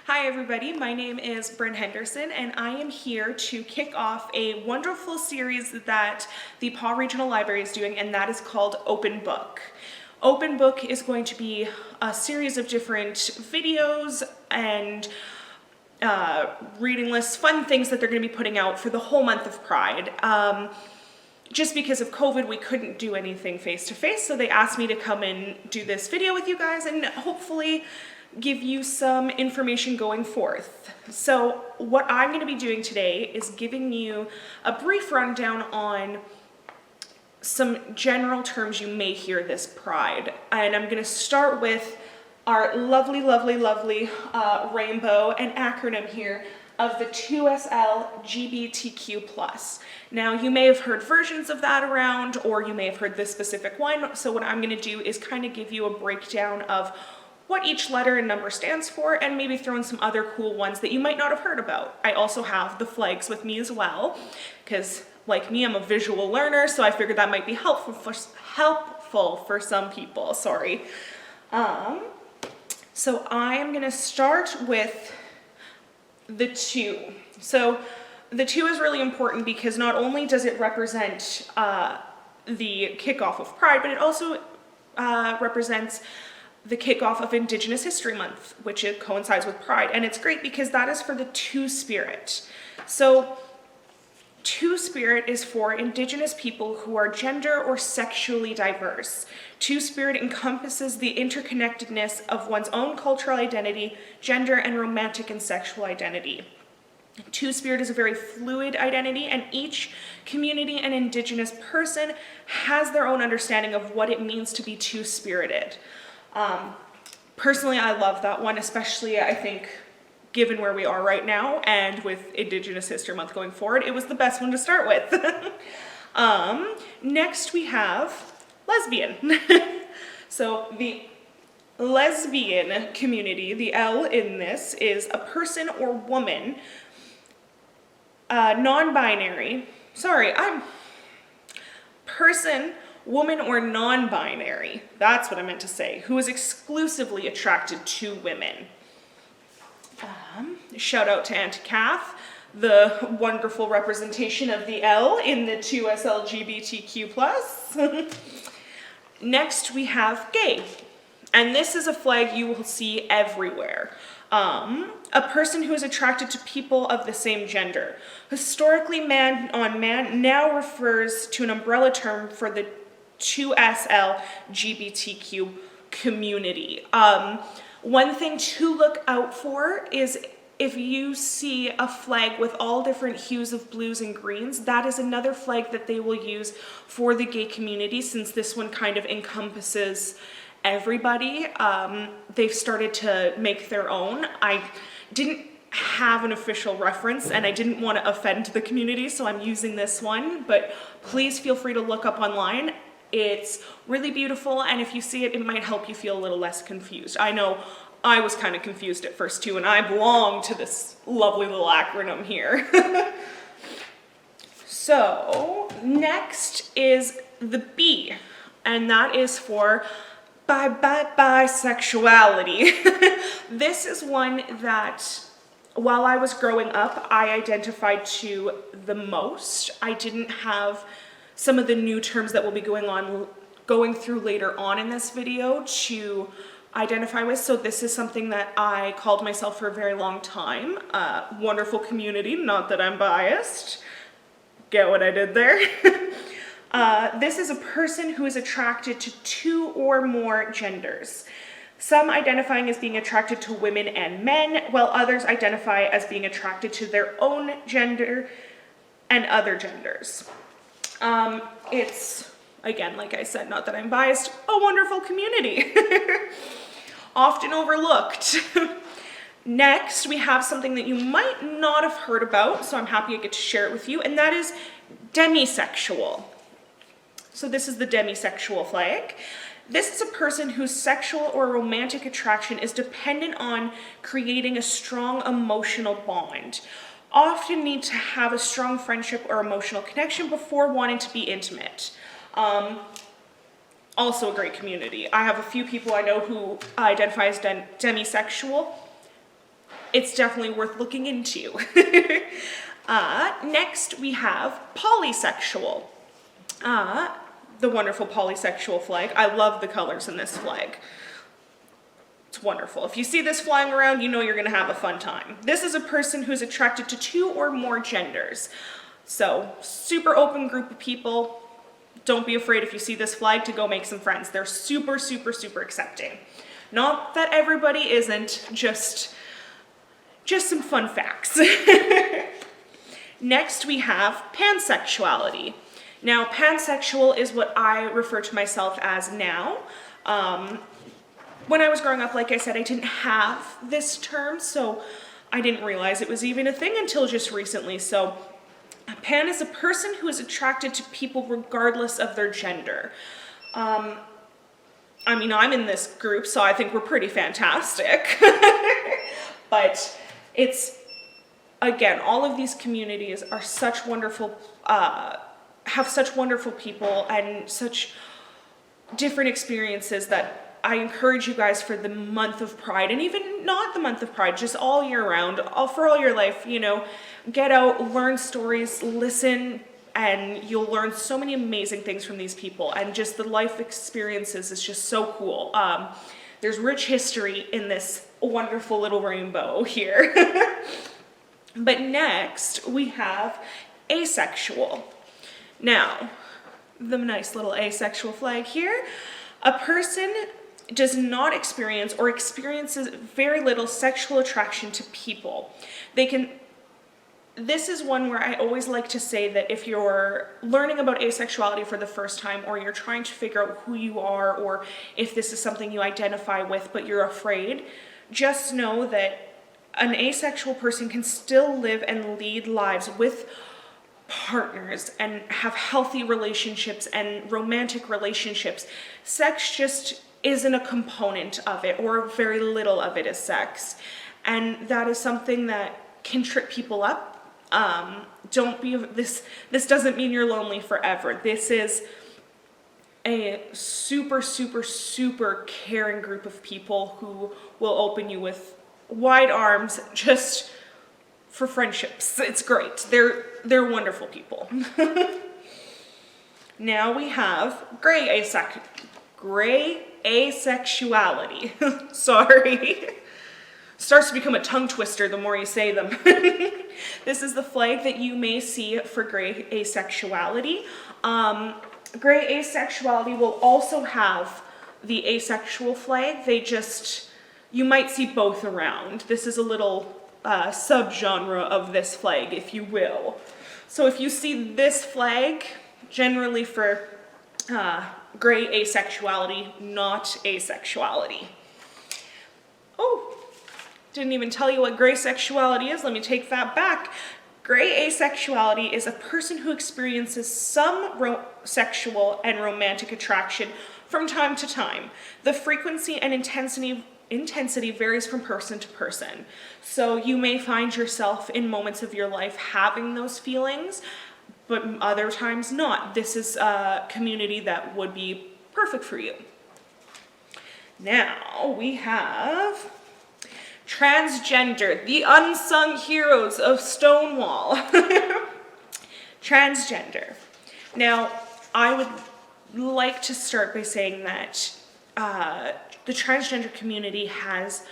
Hi everybody, my name is Bryn Henderson and I am here to kick off a wonderful series that the Paw Regional Library is doing, and that is called OpenBook. OpenBook is going to be a series of different videos and reading lists, fun things that they're going to be putting out for the whole month of Pride. Just because of COVID, we couldn't do anything face-to-face, so they asked me to come and do this video with you guys and hopefully give you some information going forth. So what I'm going to be doing today is giving you a brief rundown on some general terms you may hear this Pride. And I'm going to start with our lovely rainbow and acronym here of the 2SL GBTQ+. Now, you may have heard versions of that around, or you may have heard this specific one. So what I'm going to do is kind of give you a breakdown of what each letter and number stands for, and maybe throw in some other cool ones that you might not have heard about. I also have the flags with me as well, because like me, I'm a visual learner, so I figured that might be helpful for some people, sorry. So I am gonna start with the 2. So the 2 is really important because not only does it represent the kickoff of Pride, but it also represents the kickoff of Indigenous History Month, which it coincides with Pride. And it's great because that is for the Two-Spirit. So Two-Spirit is for Indigenous people who are gender or sexually diverse. Two-Spirit encompasses the interconnectedness of one's own cultural identity, gender, and romantic and sexual identity. Two-Spirit is a very fluid identity, and each community and Indigenous person has their own understanding of what it means to be two-spirited. Personally, I love that one, especially I think given where we are right now and with Indigenous History Month going forward, it was the best one to start with. Next we have lesbian. So the lesbian community, the L in this, is a person or woman, non-binary, person, woman, or non-binary, that's what I meant to say, who is exclusively attracted to women. Shout out to Auntie Kath, the wonderful representation of the L in the 2SLGBTQ+. Next we have gay, and this is a flag you will see everywhere. A person who is attracted to people of the same gender. Historically, man on man now refers to an umbrella term for the 2SL GBTQ community. One thing to look out for is if you see a flag with all different hues of blues and greens, that is another flag that they will use for the gay community, since this one kind of encompasses everybody. They've started to make their own. I didn't have an official reference and I didn't want to offend the community, so I'm using this one, but please feel free to look up online. It's really beautiful, and if you see it, it might help you feel a little less confused. I know I was kind of confused at first too, and I belong to this lovely little acronym here. So next is the B, and that is for Bisexuality. This is one that, while I was growing up, I identified to the most. I didn't have some of the new terms that we'll be going through later on in this video to identify with. So this is something that I called myself for a very long time. Wonderful community, not that I'm biased. Get what I did there? This is a person who is attracted to 2 or more genders. Some identifying as being attracted to women and men, while others identify as being attracted to their own gender and other genders. It's, again, like I said, not that I'm biased, a wonderful community. Often overlooked. Next, we have something that you might not have heard about, so I'm happy I get to share it with you, and that is demisexual. So this is the demisexual flag. This is a person whose sexual or romantic attraction is dependent on creating a strong emotional bond. Often need to have a strong friendship or emotional connection before wanting to be intimate. Also a great community. I have a few people I know who identify as demisexual. it's definitely worth looking into. Next, we have polysexual. The wonderful polysexual flag. I love the colors in this flag. It's wonderful. If you see this flying around, you know you're going to have a fun time. This is a person who's attracted to 2 or more genders. So, super open group of people. Don't be afraid if you see this flag to go make some friends. They're super, super, super accepting. Not that everybody isn't, just some fun facts. Next, we have pansexuality. Now, pansexual is what I refer to myself as now. When I was growing up, like I said, I didn't have this term, so I didn't realize it was even a thing until just recently. So, pan is a person who is attracted to people regardless of their gender. I mean, I'm in this group, so I think we're pretty fantastic. But it's, again, all of these communities are such wonderful, have such wonderful people and such different experiences that I encourage you guys for the month of Pride, and even not the month of Pride, just all year round, for all your life, you know, get out, learn stories, listen, and you'll learn so many amazing things from these people, and just the life experiences is just so cool. There's rich history in this wonderful little rainbow here. But next, we have asexual. Now, the nice little asexual flag here. A person does not experience or experiences very little sexual attraction to people. This is one where I always like to say that if you're learning about asexuality for the first time, or you're trying to figure out who you are, or if this is something you identify with but you're afraid, just know that an asexual person can still live and lead lives with partners and have healthy relationships and romantic relationships. Sex just isn't a component of it, or very little of it is sex. And that is something that can trip people up. This doesn't mean you're lonely forever. This is a super, super, super caring group of people who will open you with wide arms just for friendships. It's great. They're wonderful people. Now we have gray asexuality. Sorry. Starts to become a tongue twister the more you say them. This is the flag that you may see for gray asexuality. Gray asexuality will also have the asexual flag. You might see both around. This is a little subgenre of this flag, if you will. So if you see this flag, generally for gray asexuality, not asexuality. Oh, didn't even tell you what gray sexuality is. Let me take that back. Gray asexuality is a person who experiences some sexual and romantic attraction from time to time. The frequency and intensity varies from person to person. So you may find yourself in moments of your life having those feelings, but other times not. This is a community that would be perfect for you. Now we have transgender, the unsung heroes of Stonewall. Transgender. Now, I would like to start by saying that the transgender community has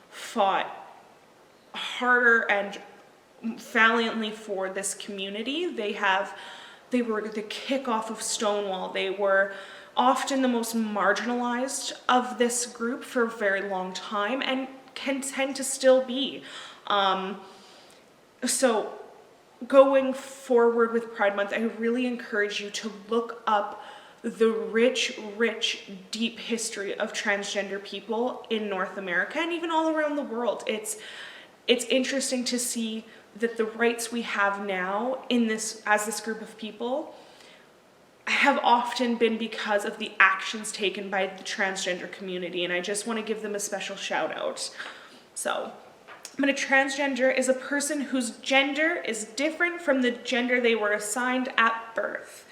fought harder and valiantly for this community. They were the kickoff of Stonewall. They were often the most marginalized of this group for a very long time, and can tend to still be. So going forward with Pride Month, I really encourage you to look up the rich, deep history of transgender people in North America and even all around the world. It's interesting to see that the rights we have now as this group of people have often been because of the actions taken by the transgender community, and I just want to give them a special shout out. So, a transgender is a person whose gender is different from the gender they were assigned at birth.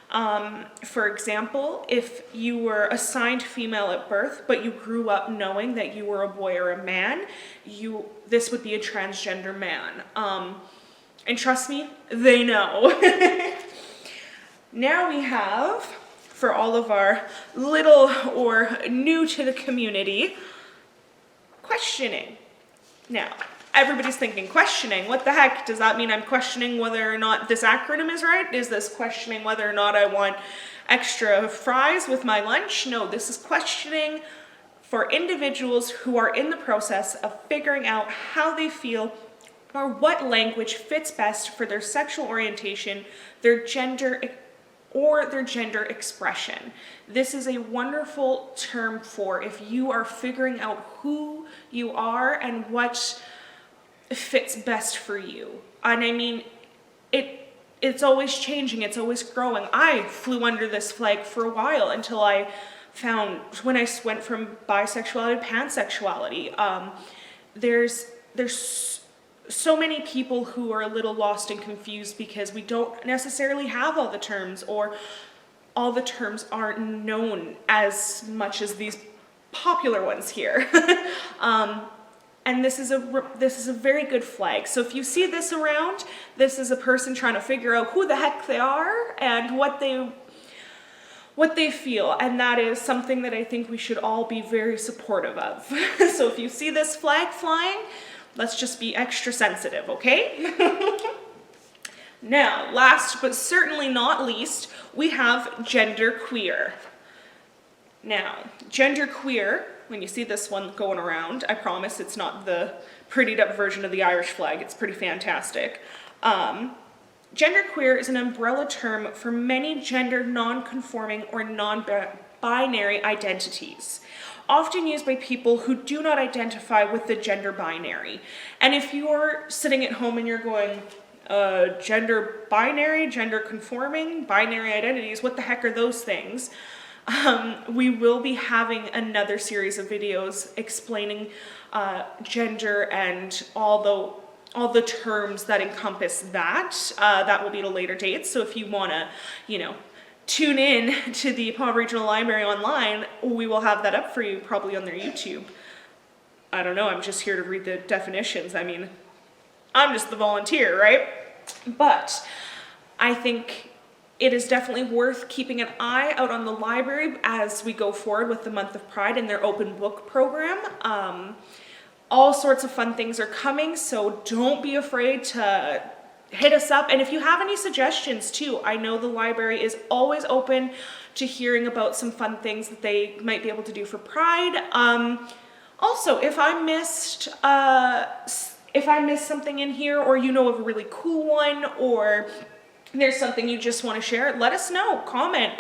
For example, if you were assigned female at birth, but you grew up knowing that you were a boy or a man, this would be a transgender man. And trust me, they know. Now we have, for all of our little or new to the community, questioning. Now, everybody's thinking, questioning, what the heck? Does that mean I'm questioning whether or not this acronym is right? Is this questioning whether or not I want extra fries with my lunch? No, this is questioning for individuals who are in the process of figuring out how they feel or what language fits best for their sexual orientation, their gender, or their gender expression. This is a wonderful term for if you are figuring out who you are and what fits best for you. And I mean, it's always changing, it's always growing. I flew under this flag for a while until I found, when I went from bisexuality to pansexuality. There's so many people who are a little lost and confused because we don't necessarily have all the terms, or all the terms aren't known as much as these popular ones here. And this is a very good flag. So if you see this around, this is a person trying to figure out who the heck they are and what they feel. And that is something that I think we should all be very supportive of. So if you see this flag flying, let's just be extra sensitive, okay? Now, last but certainly not least, we have genderqueer. Now, genderqueer, when you see this one going around, I promise it's not the prettied up version of the Irish flag. It's pretty fantastic. Genderqueer is an umbrella term for many gender non-conforming or non-binary identities, often used by people who do not identify with the gender binary. And if you're sitting at home and you're going, gender binary, gender conforming, binary identities, what the heck are those things? We will be having another series of videos explaining gender and all the terms that encompass that. That will be at a later date. So if you want to, tune in to the Paw Regional Library online, we will have that up for you probably on their YouTube. I don't know, I'm just here to read the definitions. I mean, I'm just the volunteer, right? But I think it is definitely worth keeping an eye out on the library as we go forward with the Month of Pride and their open book program. All sorts of fun things are coming, so don't be afraid to hit us up. And if you have any suggestions too, I know the library is always open to hearing about some fun things that they might be able to do for Pride. Also, if I missed something in here, or you know of a really cool one, or there's something you just want to share, let us know. Comment,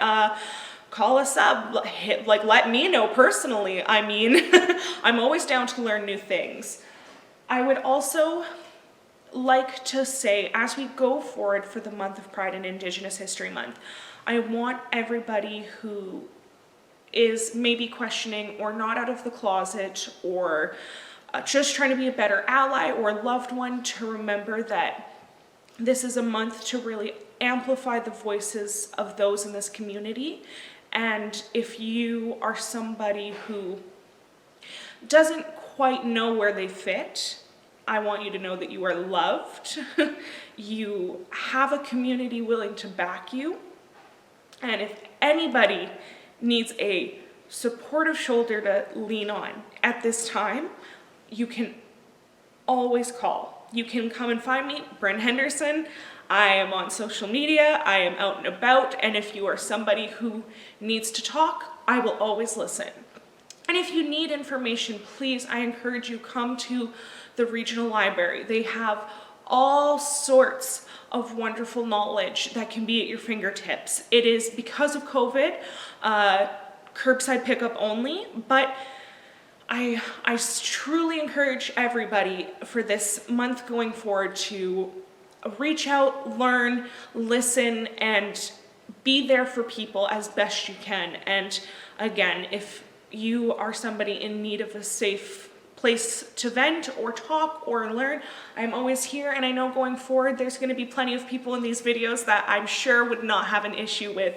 call us up, let me know personally. I mean, I'm always down to learn new things. I would also like to say, as we go forward for the Month of Pride and Indigenous History Month, I want everybody who is maybe questioning or not out of the closet or just trying to be a better ally or loved one to remember that this is a month to really amplify the voices of those in this community. And if you are somebody who doesn't quite know where they fit, I want you to know that you are loved. You have a community willing to back you. And if anybody needs a supportive shoulder to lean on at this time, you can always call. You can come and find me, Bryn Henderson. I am on social media, I am out and about, and if you are somebody who needs to talk, I will always listen. And if you need information, please, I encourage you, come to the regional library. They have all sorts of wonderful knowledge that can be at your fingertips. It is, because of COVID, curbside pickup only, but I truly encourage everybody for this month going forward to reach out, learn, listen, and be there for people as best you can. And again, if you are somebody in need of a safe place to vent or talk or learn, I'm always here. And I know going forward, there's going to be plenty of people in these videos that I'm sure would not have an issue with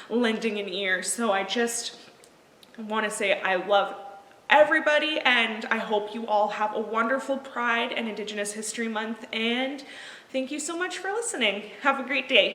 lending an ear. So I just want to say I love everybody, and I hope you all have a wonderful Pride and Indigenous History Month, and thank you so much for listening. Have a great day.